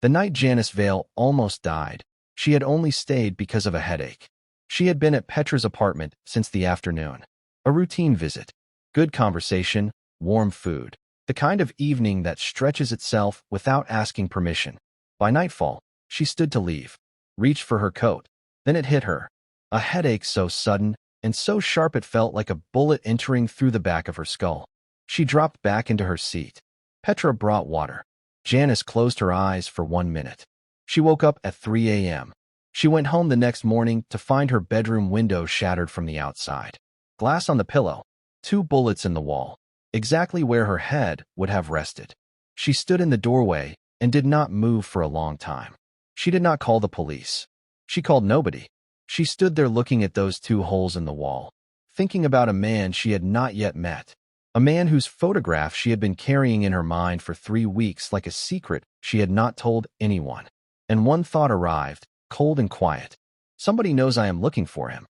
The night Janice Vael almost died, she had only stayed because of a headache. She had been at Petra's apartment since the afternoon. A routine visit. Good conversation, warm food. The kind of evening that stretches itself without asking permission. By nightfall, she stood to leave, reached for her coat. Then it hit her. A headache so sudden and so sharp it felt like a bullet entering through the back of her skull. She dropped back into her seat. Petra brought water. Janice closed her eyes for 1 minute. She woke up at 3 a.m. She went home the next morning to find her bedroom window shattered from the outside. Glass on the pillow. 2 bullets in the wall. Exactly where her head would have rested. She stood in the doorway and did not move for a long time. She did not call the police. She called nobody. She stood there looking at those 2 holes in the wall, thinking about a man she had not yet met. A man whose photograph she had been carrying in her mind for 3 weeks like a secret she had not told anyone. And one thought arrived, cold and quiet. Somebody knows I am looking for him.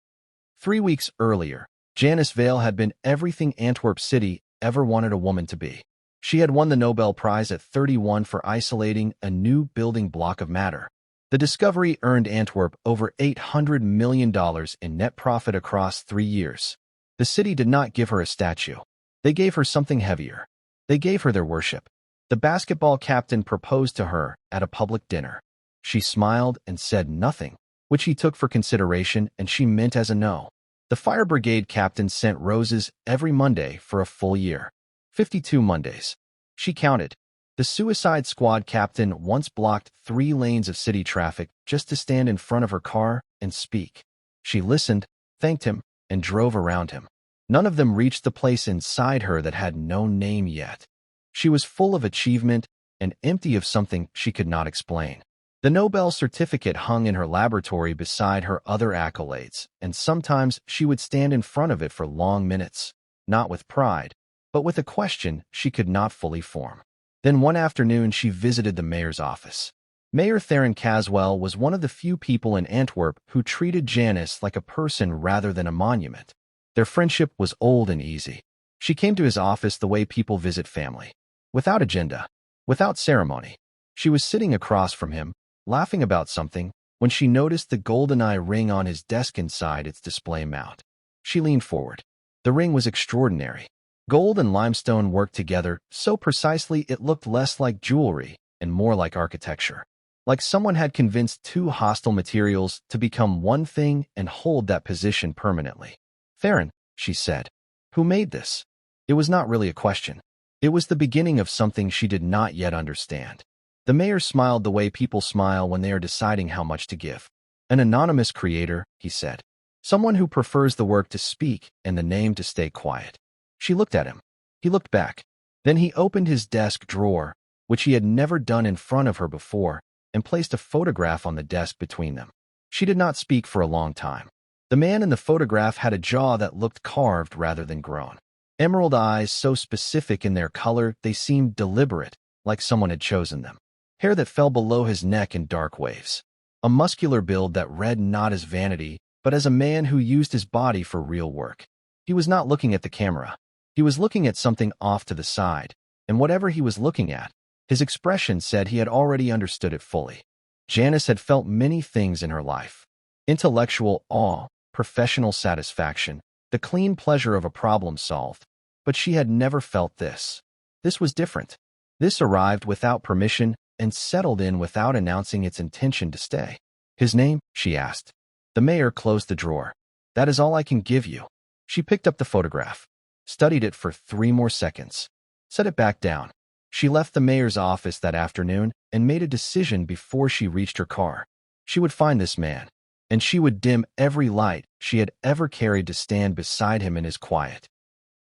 3 weeks earlier, Janice Vael had been everything Antwerp City ever wanted a woman to be. She had won the Nobel Prize at 31 for isolating a new building block of matter. The discovery earned Antwerp over $800 million in net profit across 3 years. The city did not give her a statue. They gave her something heavier. They gave her their worship. The basketball captain proposed to her at a public dinner. She smiled and said nothing, which he took for consideration and she meant as a no. The fire brigade captain sent roses every Monday for a full year. 52 Mondays. She counted. The suicide squad captain once blocked 3 lanes of city traffic just to stand in front of her car and speak. She listened, thanked him, and drove around him. None of them reached the place inside her that had no name yet. She was full of achievement and empty of something she could not explain. The Nobel certificate hung in her laboratory beside her other accolades, and sometimes she would stand in front of it for long minutes, not with pride, but with a question she could not fully form. Then one afternoon she visited the mayor's office. Mayor Theron Caswell was one of the few people in Antwerp who treated Janice like a person rather than a monument. Their friendship was old and easy. She came to his office the way people visit family, without agenda, without ceremony. She was sitting across from him, laughing about something, when she noticed the golden eye ring on his desk inside its display mount. She leaned forward. The ring was extraordinary. Gold and limestone worked together so precisely it looked less like jewelry and more like architecture. Like someone had convinced 2 hostile materials to become one thing and hold that position permanently. "Theron," she said. "Who made this?" It was not really a question. It was the beginning of something she did not yet understand. The mayor smiled the way people smile when they are deciding how much to give. "An anonymous creator," he said. "Someone who prefers the work to speak and the name to stay quiet." She looked at him. He looked back. Then he opened his desk drawer, which he had never done in front of her before, and placed a photograph on the desk between them. She did not speak for a long time. The man in the photograph had a jaw that looked carved rather than grown. Emerald eyes so specific in their color they seemed deliberate, like someone had chosen them. Hair that fell below his neck in dark waves. A muscular build that read not as vanity, but as a man who used his body for real work. He was not looking at the camera. He was looking at something off to the side, and whatever he was looking at, his expression said he had already understood it fully. Janice had felt many things in her life. Intellectual awe, professional satisfaction, the clean pleasure of a problem solved. But she had never felt this. This was different. This arrived without permission and settled in without announcing its intention to stay. "His name?" she asked. The mayor closed the drawer. "That is all I can give you." She picked up the photograph, studied it for 3 more seconds, set it back down. She left the mayor's office that afternoon and made a decision before she reached her car. She would find this man, and she would dim every light she had ever carried to stand beside him in his quiet.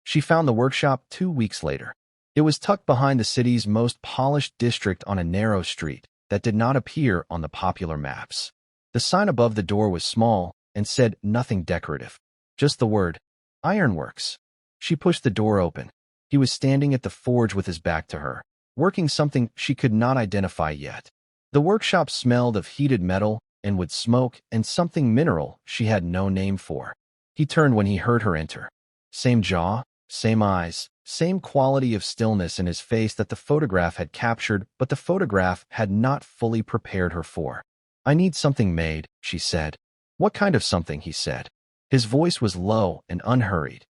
She found the workshop 2 weeks later. It was tucked behind the city's most polished district on a narrow street that did not appear on the popular maps. The sign above the door was small and said nothing decorative, just the word, "Ironworks." She pushed the door open. He was standing at the forge with his back to her, working something she could not identify yet. The workshop smelled of heated metal and wood smoke and something mineral she had no name for. He turned when he heard her enter. Same jaw, same eyes, Same quality of stillness in his face that the photograph had captured, but the photograph had not fully prepared her for. "I need something made," she said. "What kind of something?" he said. His voice was low and unhurried,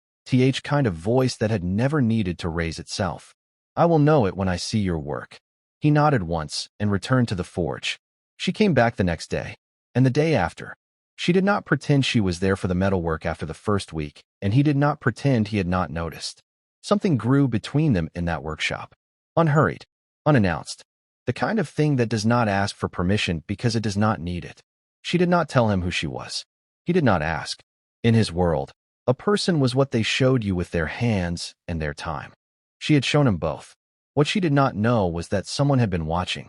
kind of voice that had never needed to raise itself. "I will know it when I see your work." He nodded once and returned to the forge. She came back the next day, and the day after. She did not pretend she was there for the metalwork after the first week, and he did not pretend he had not noticed. Something grew between them in that workshop. Unhurried, unannounced. The kind of thing that does not ask for permission because it does not need it. She did not tell him who she was. He did not ask. In his world, a person was what they showed you with their hands and their time. She had shown him both. What she did not know was that someone had been watching.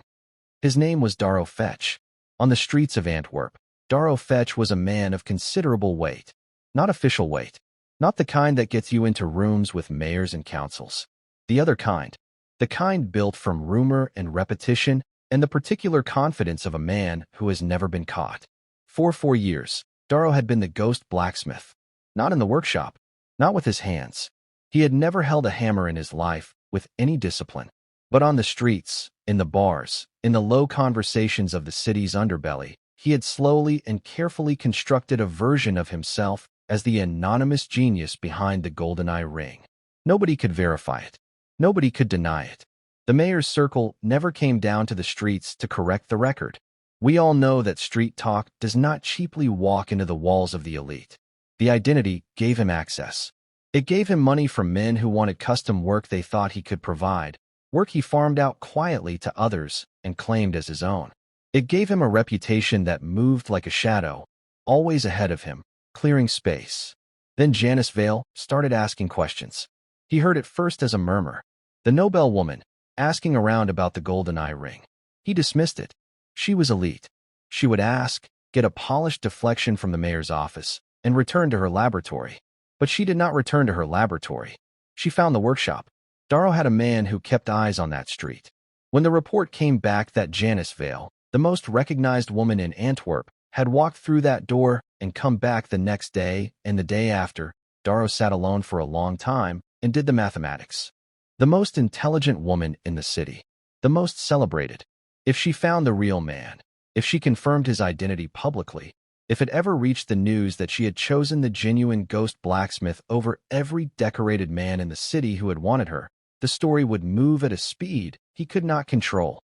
His name was Darrow Fetch. On the streets of Antwerp, Darrow Fetch was a man of considerable weight. Not official weight. Not the kind that gets you into rooms with mayors and councils. The other kind. The kind built from rumor and repetition and the particular confidence of a man who has never been caught. For 4 years, Darrow had been the ghost blacksmith. Not in the workshop. Not with his hands. He had never held a hammer in his life with any discipline. But on the streets, in the bars, in the low conversations of the city's underbelly, he had slowly and carefully constructed a version of himself as the anonymous genius behind the GoldenEye ring. Nobody could verify it. Nobody could deny it. The mayor's circle never came down to the streets to correct the record. We all know that street talk does not cheaply walk into the walls of the elite. The identity gave him access. It gave him money from men who wanted custom work they thought he could provide, work he farmed out quietly to others and claimed as his own. It gave him a reputation that moved like a shadow, always ahead of him, clearing space. Then Janice Vael started asking questions. He heard it first as a murmur. The Nobel woman, asking around about the GoldenEye ring. He dismissed it. She was elite. She would ask, get a polished deflection from the mayor's office, and return to her laboratory. But she did not return to her laboratory. She found the workshop. Darrow had a man who kept eyes on that street. When the report came back that Janice Vael, the most recognized woman in Antwerp, had walked through that door and come back the next day and the day after, Darrow sat alone for a long time and did the mathematics. The most intelligent woman in the city. The most celebrated. If she found the real man, if she confirmed his identity publicly, if it ever reached the news that she had chosen the genuine ghost blacksmith over every decorated man in the city who had wanted her, the story would move at a speed he could not control.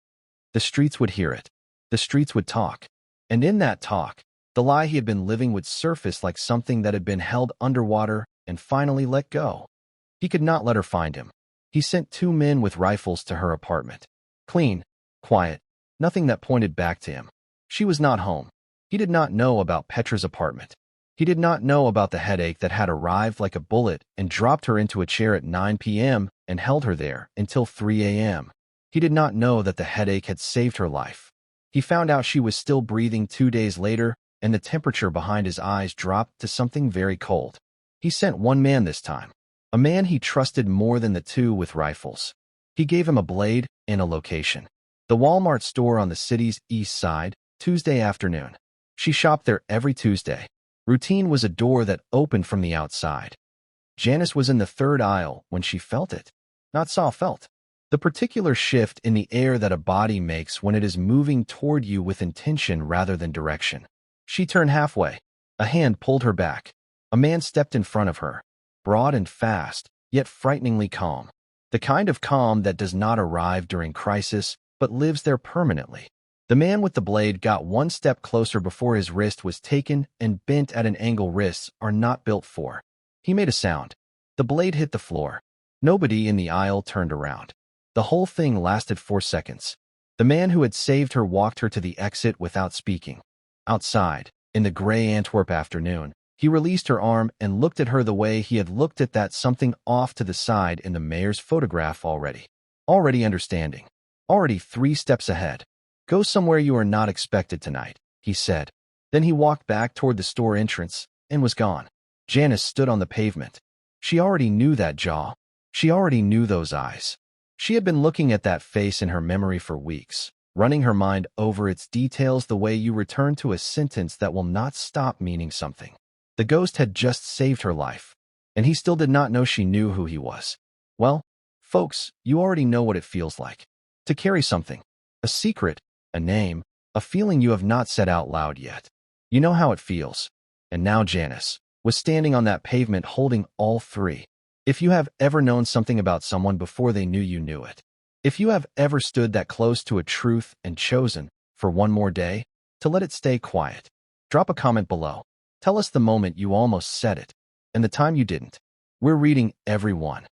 The streets would hear it. The streets would talk. And in that talk, the lie he had been living would surface like something that had been held underwater and finally let go. He could not let her find him. He sent 2 men with rifles to her apartment. Clean, quiet, nothing that pointed back to him. She was not home. He did not know about Petra's apartment. He did not know about the headache that had arrived like a bullet and dropped her into a chair at 9 p.m. and held her there until 3 a.m. He did not know that the headache had saved her life. He found out she was still breathing 2 days later, and the temperature behind his eyes dropped to something very cold. He sent 1 man this time, a man he trusted more than the 2 with rifles. He gave him a blade and a location. The Walmart store on the city's east side, Tuesday afternoon. She shopped there every Tuesday. Routine was a door that opened from the outside. Janice was in the 3rd aisle when she felt it. Not felt. The particular shift in the air that a body makes when it is moving toward you with intention rather than direction. She turned halfway. A hand pulled her back. A man stepped in front of her, broad and fast, yet frighteningly calm. The kind of calm that does not arrive during crisis, but lives there permanently. The man with the blade got 1 step closer before his wrist was taken and bent at an angle wrists are not built for. He made a sound. The blade hit the floor. Nobody in the aisle turned around. The whole thing lasted 4 seconds. The man who had saved her walked her to the exit without speaking. Outside, in the gray Antwerp afternoon, he released her arm and looked at her the way he had looked at that something off to the side in the mayor's photograph already. Already understanding. Already 3 steps ahead. Go somewhere you are not expected tonight, he said. Then he walked back toward the store entrance and was gone. Janice stood on the pavement. She already knew that jaw. She already knew those eyes. She had been looking at that face in her memory for weeks, running her mind over its details the way you return to a sentence that will not stop meaning something. The ghost had just saved her life, and he still did not know she knew who he was. Well, folks, you already know what it feels like. To carry something, a secret, a name, a feeling you have not said out loud yet. You know how it feels. And now Janice was standing on that pavement holding all three. If you have ever known something about someone before they knew you knew it, if you have ever stood that close to a truth and chosen, for one more day, to let it stay quiet, drop a comment below. Tell us the moment you almost said it, and the time you didn't. We're reading every one.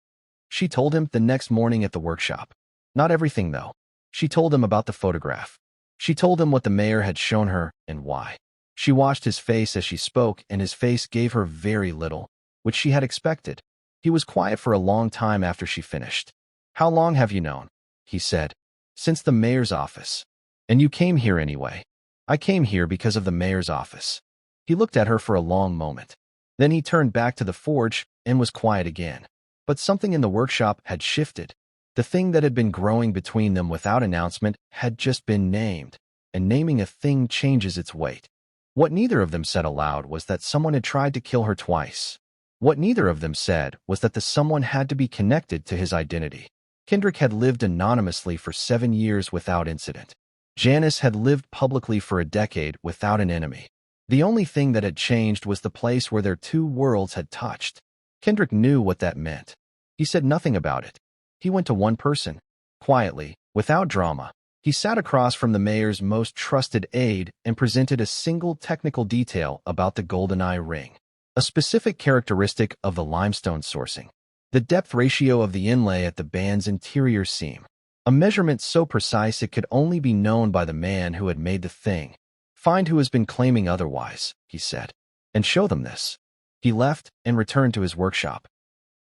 She told him the next morning at the workshop. Not everything, though. She told him about the photograph. She told him what the mayor had shown her and why. She watched his face as she spoke, and his face gave her very little, which she had expected. He was quiet for a long time after she finished. How long have you known? He said. Since the mayor's office. And you came here anyway. I came here because of the mayor's office. He looked at her for a long moment. Then he turned back to the forge and was quiet again. But something in the workshop had shifted. The thing that had been growing between them without announcement had just been named, and naming a thing changes its weight. What neither of them said aloud was that someone had tried to kill her twice. What neither of them said was that the someone had to be connected to his identity. Kendrick had lived anonymously for 7 years without incident. Janice had lived publicly for a decade without an enemy. The only thing that had changed was the place where their two worlds had touched. Kendrick knew what that meant. He said nothing about it. He went to one person, quietly, without drama. He sat across from the mayor's most trusted aide and presented a single technical detail about the GoldenEye ring, a specific characteristic of the limestone sourcing, the depth ratio of the inlay at the band's interior seam, a measurement so precise it could only be known by the man who had made the thing. Find who has been claiming otherwise, he said, and show them this. He left and returned to his workshop.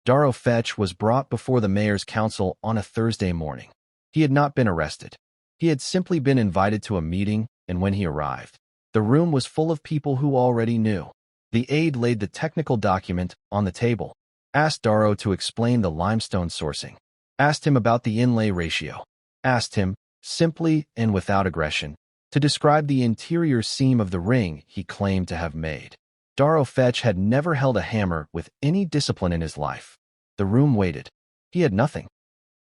Darrow Fetch was brought before the mayor's council on a Thursday morning. He had not been arrested. He had simply been invited to a meeting, and when he arrived, the room was full of people who already knew. The aide laid the technical document on the table, asked Darrow to explain the limestone sourcing, asked him about the inlay ratio, asked him, simply and without aggression, to describe the interior seam of the ring he claimed to have made. Darrow Fetch had never held a hammer with any discipline in his life. The room waited. He had nothing.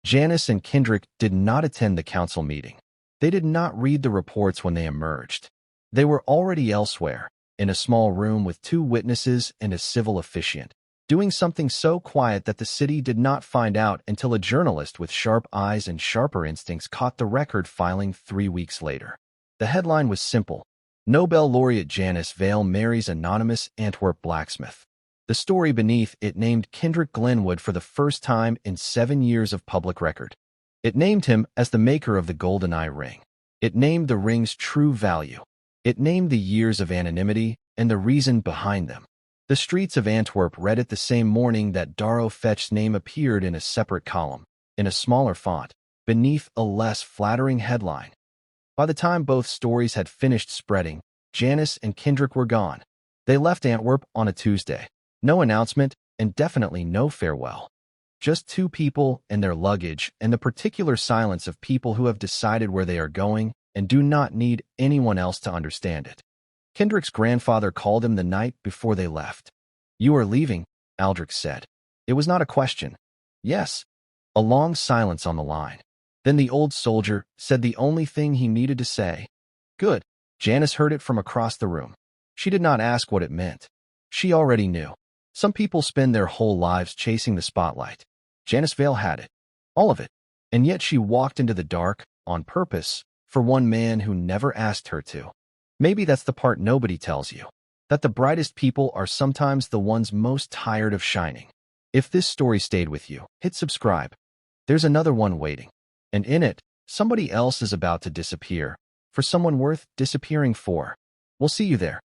Janice and Kendrick did not attend the council meeting. They did not read the reports when they emerged. They were already elsewhere, in a small room with 2 witnesses and a civil officiant, doing something so quiet that the city did not find out until a journalist with sharp eyes and sharper instincts caught the record filing 3 weeks later. The headline was simple: Nobel Laureate Janice Vael marries anonymous Antwerp blacksmith. The story beneath it named Kendrick Glenwood for the first time in 7 years of public record. It named him as the maker of the GoldenEye ring. It named the ring's true value. It named the years of anonymity and the reason behind them. The streets of Antwerp read it the same morning that Darrow Fetch's name appeared in a separate column, in a smaller font, beneath a less flattering headline. By the time both stories had finished spreading, Janice and Kendrick were gone. They left Antwerp on a Tuesday. No announcement, and definitely no farewell. Just 2 people and their luggage, and the particular silence of people who have decided where they are going and do not need anyone else to understand it. Kendrick's grandfather called him the night before they left. "You are leaving," Aldrich said. It was not a question. Yes. A long silence on the line. Then the old soldier said the only thing he needed to say. "Good." Janice heard it from across the room. She did not ask what it meant. She already knew. Some people spend their whole lives chasing the spotlight. Janice Vael had it. All of it. And yet she walked into the dark, on purpose, for one man who never asked her to. Maybe that's the part nobody tells you. That the brightest people are sometimes the ones most tired of shining. If this story stayed with you, hit subscribe. There's another one waiting. And in it, somebody else is about to disappear. For someone worth disappearing for. We'll see you there.